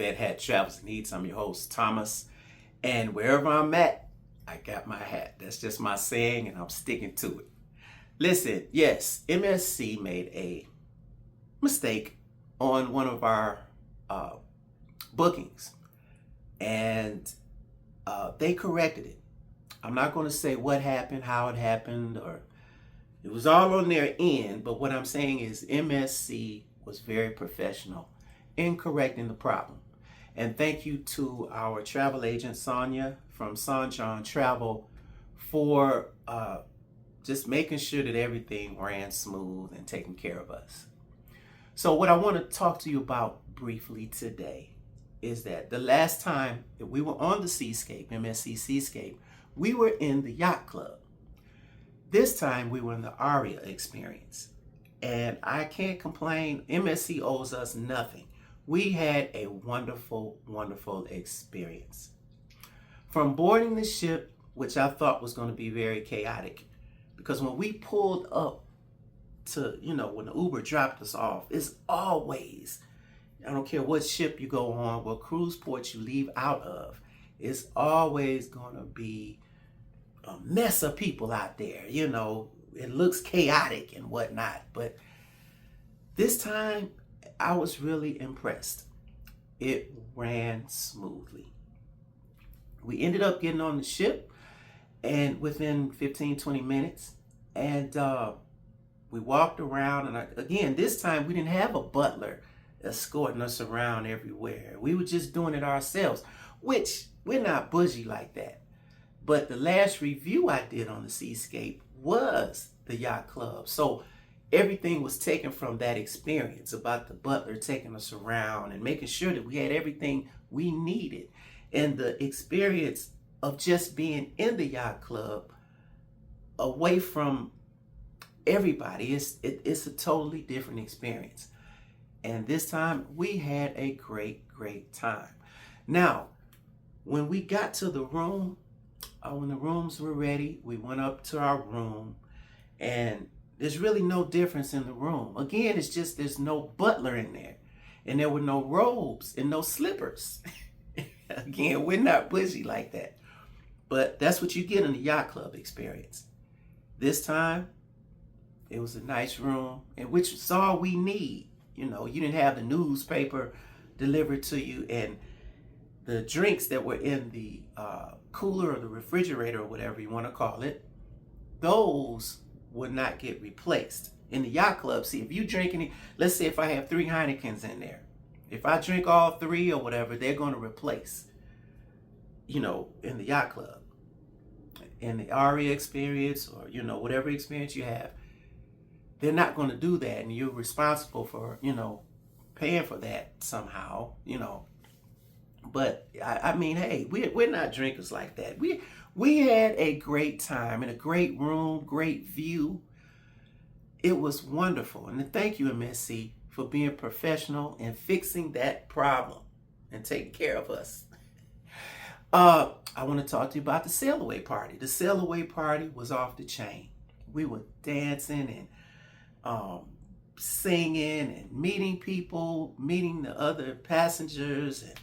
Vet Hat Travels and Eats. I'm your host, Thomas. And wherever I'm at, I got my hat. That's just my saying, and I'm sticking to it. Listen, yes, MSC made a mistake on one of our bookings, and they corrected it. I'm not going to say what happened, how it happened, or it was all on their end, but what I'm saying is MSC was very professional in correcting the problem. And thank you to our travel agent, Sonia from SonJontravel, for just making sure that everything ran smooth and taking care of us. So what I want to talk to you about briefly today is that the last time that we were on the SEASCAPE, MSC SEASCAPE, we were in the Yacht Club. This time we were in the Aria experience. And I can't complain. MSC owes us nothing. We had a wonderful, wonderful experience. From boarding the ship, which I thought was going to be very chaotic, because when we pulled up to, when the Uber dropped us off, it's always, I don't care what ship you go on, what cruise port you leave out of, it's always going to be a mess of people out there. It looks chaotic and whatnot. But this time, I was really impressed. It ran smoothly. We ended up getting on the ship, and within 15, 20 minutes, and we walked around, and again, this time we didn't have a butler escorting us around everywhere. We were just doing it ourselves, which we're not bougie like that. But the last review I did on the SEASCAPE was the Yacht Club. So everything was taken from that experience about the butler taking us around and making sure that we had everything we needed. And the experience of just being in the Yacht Club away from everybody, it's a totally different experience. And this time we had a great, great time. Now, when we got to the room, when the rooms were ready, we went up to our room, and there's really no difference in the room. Again, it's just there's no butler in there, and there were no robes and no slippers. Again, we're not bougie like that, but that's what you get in the Yacht Club experience. This time, it was a nice room, and which is all we need. You didn't have the newspaper delivered to you, and the drinks that were in the cooler or the refrigerator or whatever you want to call it, those would not get replaced. In the Yacht Club, see, if you drink any, let's say if I have 3 Heinekens in there, if I drink all 3 or whatever, they're going to replace, in the Yacht Club. In the Aria experience, or, whatever experience you have, they're not going to do that, and you're responsible for, paying for that somehow, But I mean, hey, we're not drinkers like that. We had a great time in a great room, great view. It was wonderful. And thank you, MSC, for being professional and fixing that problem and taking care of us. I want to talk to you about the sail away party. The sail away party was off the chain. We were dancing and singing and meeting people, meeting the other passengers. And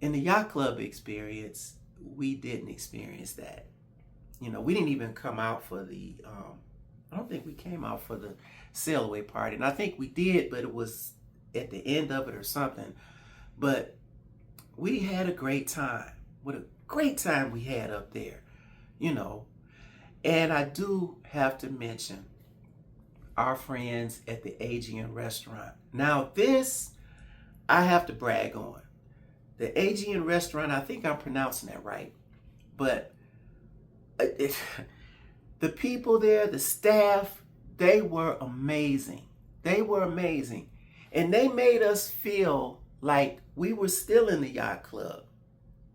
in the Yacht Club experience, we didn't experience that. We didn't even come out for the, I don't think we came out for the sail away party. And I think we did, but it was at the end of it or something. But we had a great time. What a great time we had up there, And I do have to mention our friends at the Aegean Restaurant. Now this, I have to brag on. The Aegean Restaurant, I think I'm pronouncing that right, but the people there, the staff, they were amazing. They were amazing. And they made us feel like we were still in the Yacht Club,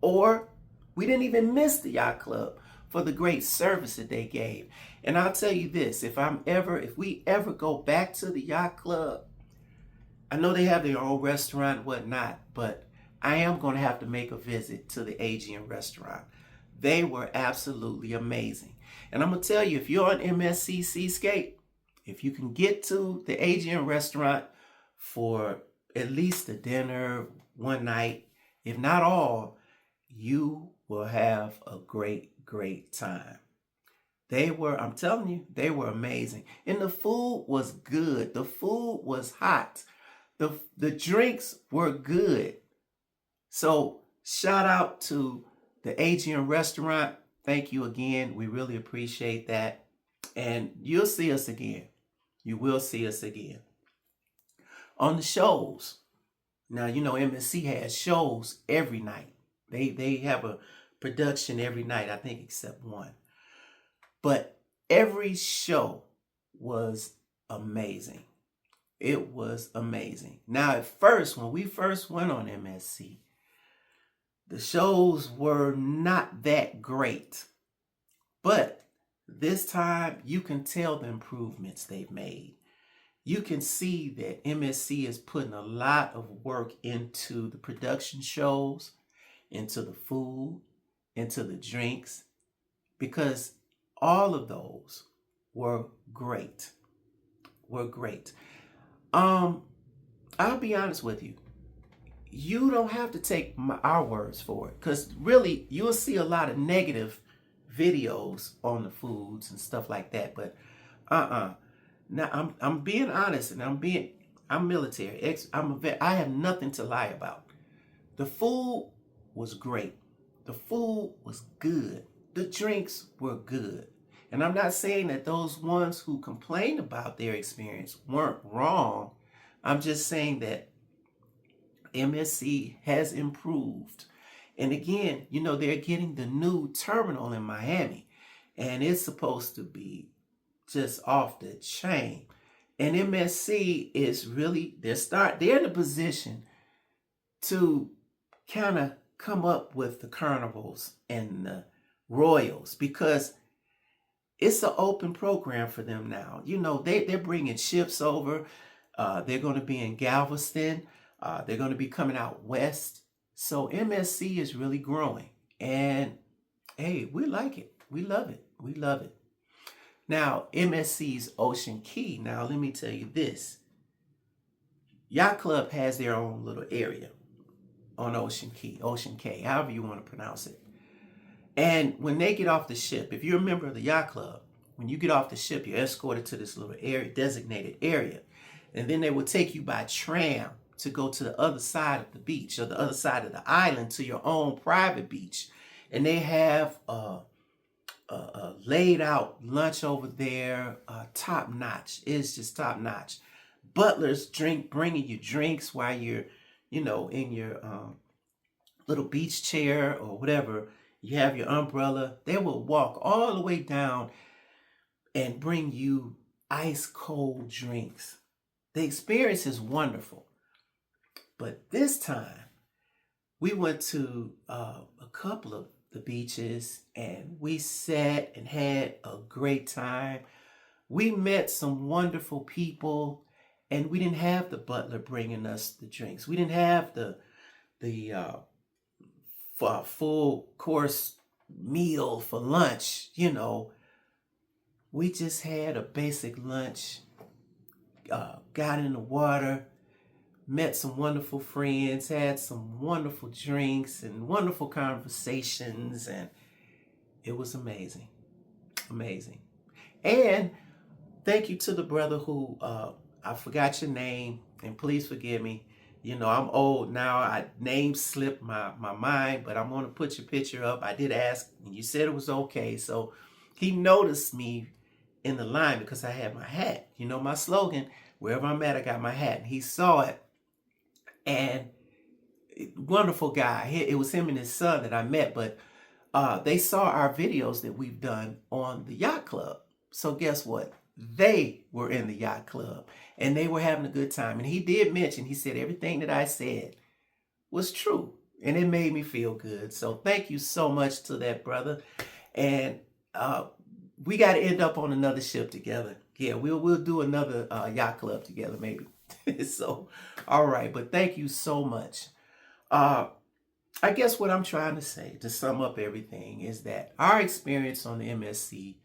or we didn't even miss the Yacht Club for the great service that they gave. And I'll tell you this, if we ever go back to the Yacht Club, I know they have their own restaurant and whatnot, but I am going to have to make a visit to the Aegean Restaurant. They were absolutely amazing. And I'm going to tell you, if you're on MSC SEASCAPE, if you can get to the Aegean Restaurant for at least a dinner, one night, if not all, you will have a great, great time. I'm telling you, they were amazing. And the food was good. The food was hot. The drinks were good. So shout out to the Aegean Restaurant. Thank you again. We really appreciate that. And you'll see us again. You will see us again. On the shows. Now, you know, MSC has shows every night. They have a production every night, I think, except one. But every show was amazing. It was amazing. Now, at first, when we first went on MSC, the shows were not that great. But this time, you can tell the improvements they've made. You can see that MSC is putting a lot of work into the production shows, into the food, into the drinks, because all of those were great. I'll be honest with you. You don't have to take our words for it, because really you'll see a lot of negative videos on the foods and stuff like that. But now I'm being honest, and I'm military. I'm a vet. I have nothing to lie about. The food was great. The food was good. The drinks were good. And I'm not saying that those ones who complained about their experience weren't wrong. I'm just saying that MSC has improved. And again, you know, they're getting the new terminal in Miami, and it's supposed to be just off the chain. And MSC is really, they're in a position to kind of come up with the Carnivals and the Royals, because it's an open program for them now. You know, they're bringing ships over. They're going to be in Galveston. They're going to be coming out west. So MSC is really growing. And hey, we like it. We love it. We love it. Now, MSC's Ocean Key. Now, let me tell you this. Yacht Club has their own little area on Ocean K, however you want to pronounce it. And when they get off the ship, if you're a member of the Yacht Club, when you get off the ship, you're escorted to this little area, designated area. And then they will take you by tram to go to the other side of the beach, or the other side of the island, to your own private beach. And they have a laid out lunch over there, top notch. It's just top notch. Butlers bringing you drinks while you're, you know, in your little beach chair or whatever. You have your umbrella. They will walk all the way down and bring you ice cold drinks. The experience is wonderful. But this time, we went to a couple of the beaches, and we sat and had a great time. We met some wonderful people, and we didn't have the butler bringing us the drinks. We didn't have the full course meal for lunch. You know, we just had a basic lunch, got in the water, met some wonderful friends, had some wonderful drinks and wonderful conversations, and it was amazing. Amazing. And thank you to the brother who, I forgot your name, and please forgive me. You know, I'm old now. Name slipped my mind, but I'm going to put your picture up. I did ask, and you said it was okay. So he noticed me in the line because I had my hat. You know, my slogan, wherever I'm at, I got my hat. And he saw it. And wonderful guy. It was him and his son that I met, but they saw our videos that we've done on the Yacht Club. So guess what? They were in the Yacht Club, and they were having a good time. And he did mention, he said everything that I said was true, and it made me feel good. So thank you so much to that brother. And we got to end up on another ship together. Yeah, we'll do another Yacht Club together maybe. So, all right, but thank you so much. I guess what I'm trying to say, to sum up everything, is that our experience on the MSC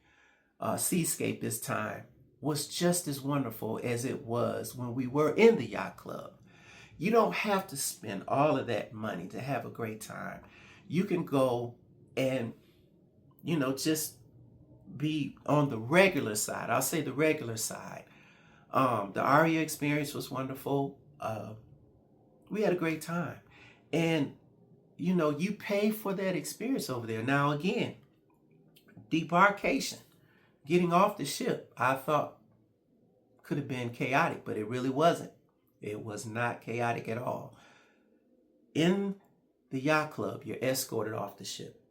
SEASCAPE this time was just as wonderful as it was when we were in the Yacht Club. You don't have to spend all of that money to have a great time. You can go and, just be on the regular side. I'll say the regular side. The Aria experience was wonderful. We had a great time. And, you pay for that experience over there. Now, again, debarkation, getting off the ship, I thought could have been chaotic, but it really wasn't. It was not chaotic at all. In the Yacht Club, you're escorted off the ship.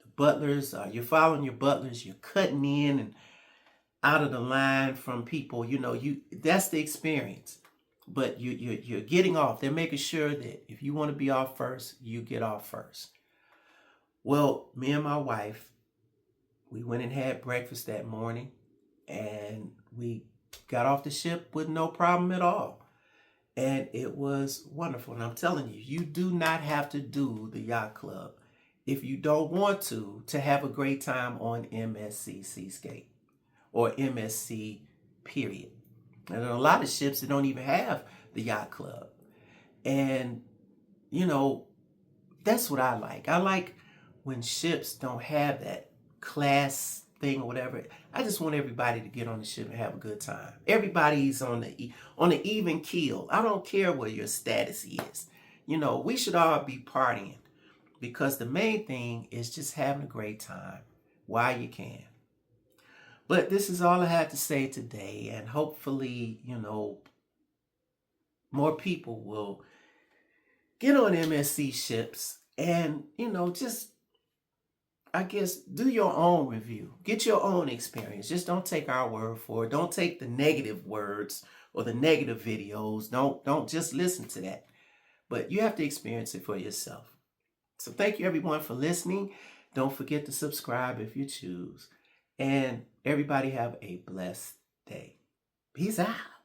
The butlers, you're following your butlers, you're cutting in and out of the line from people. That's the experience. But you're getting off. They're making sure that if you want to be off first, you get off first. Well, me and my wife, we went and had breakfast that morning, and we got off the ship with no problem at all. And it was wonderful. And I'm telling you, you do not have to do the Yacht Club if you don't want to have a great time on MSC SEASCAPE or MSC period. And there are a lot of ships that don't even have the Yacht Club. And, that's what I like. I like when ships don't have that class thing or whatever. I just want everybody to get on the ship and have a good time. Everybody's on the even keel. I don't care what your status is. We should all be partying, because the main thing is just having a great time while you can. But this is all I had to say today, and hopefully, more people will get on MSC ships and, just, I guess, do your own review. Get your own experience. Just don't take our word for it. Don't take the negative words or the negative videos. Don't just listen to that. But you have to experience it for yourself. So thank you, everyone, for listening. Don't forget to subscribe if you choose. And everybody have a blessed day. Peace out.